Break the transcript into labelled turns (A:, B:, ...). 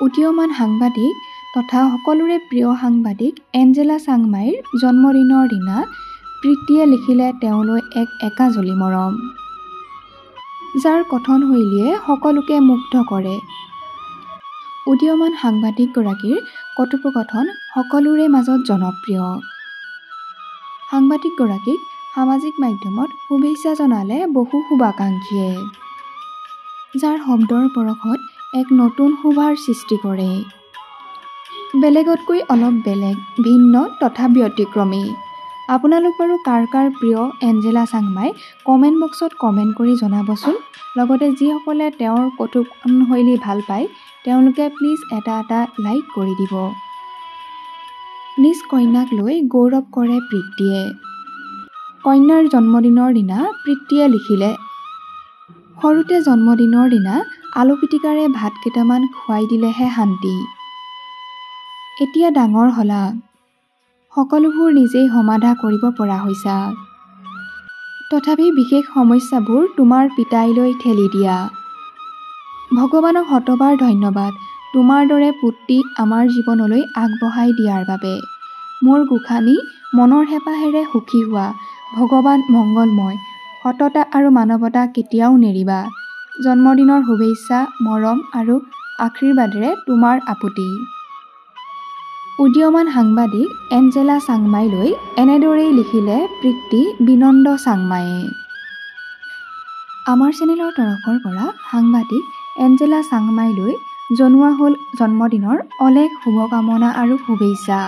A: উদীয়মান সাংবাদিক তথা সকলোৰে প্ৰিয় সাংবাদিক এঞ্জেলা চাংমাইৰ জন্মদিনৰ দিনা প্ৰীতিয়ে লিখিলে তেওঁলৈ এক একাজলি মৰম, যাৰ কথনশৈলীয়ে সকলোকে মুগ্ধ কৰে। উদীয়মান সাংবাদিকগৰাকীৰ কথোপকথন সকলোৰে মাজত জনপ্ৰিয়। সাংবাদিকগৰাকীক সামাজিক মাধ্যমত শুভেচ্ছা জনালে বহু শুভাকাংক্ষীয়ে, যাৰ শব্দৰ পৰশত এক নতুন শোভাৰ সৃষ্টি কৰে। বেলেগতকৈ অলপ বেলেগ, ভিন্ন তথা ব্যতিক্ৰমী। আপোনালোক বাৰু কাৰ কাৰ প্ৰিয় এঞ্জেলা চাংমাই কমেণ্ট বক্সত কমেণ্ট কৰি জনাবচোন। লগতে যিসকলে তেওঁৰ কথোপকথনশৈলী ভাল পায় তেওঁলোকে প্লিজ এটা লাইক কৰি দিব। নিজ কন্যাক লৈ গৌৰৱ কৰে প্ৰীতিয়ে। কন্যাৰ জন্মদিনৰ দিনা প্ৰীতিয়ে লিখিলে, সৰুতে জন্মদিনৰ দিনা আলু পিটিকাৰে ভাত কেইটামান খুৱাই দিলেহে শান্তি। এতিয়া ডাঙৰ হ'লা, সকলোবোৰ নিজেই সমাধা কৰিব পৰা হৈছা। তথাপি বিশেষ সমস্যাবোৰ তোমাৰ পিতাইলৈ ঠেলি দিয়া। ভগৱানক শতবাৰ ধন্যবাদ তোমাৰ দৰে পুত্ৰী আমাৰ জীৱনলৈ আগবঢ়াই দিয়াৰ বাবে। মোৰ গোসানী মনৰ হেঁপাহেৰে সুখী হোৱা। ভগৱান মংগলময়। সততা আৰু মানৱতা কেতিয়াও নেৰিবা। জন্মদিনৰ শুভেচ্ছা, মৰম আৰু আশীৰ্বাদেৰে তোমাৰ আপুতি। উদীয়মান সাংবাদিক এঞ্জেলা চাংমাইলৈ এনেদৰেই লিখিলে প্ৰীতি বিনন্দ চাংমায়ে। আমাৰ চেনেলৰ তৰফৰ পৰা সাংবাদিক এঞ্জেলা চাংমাইলৈ জনোৱা হ'ল জন্মদিনৰ অলেখ শুভকামনা আৰু শুভেচ্ছা।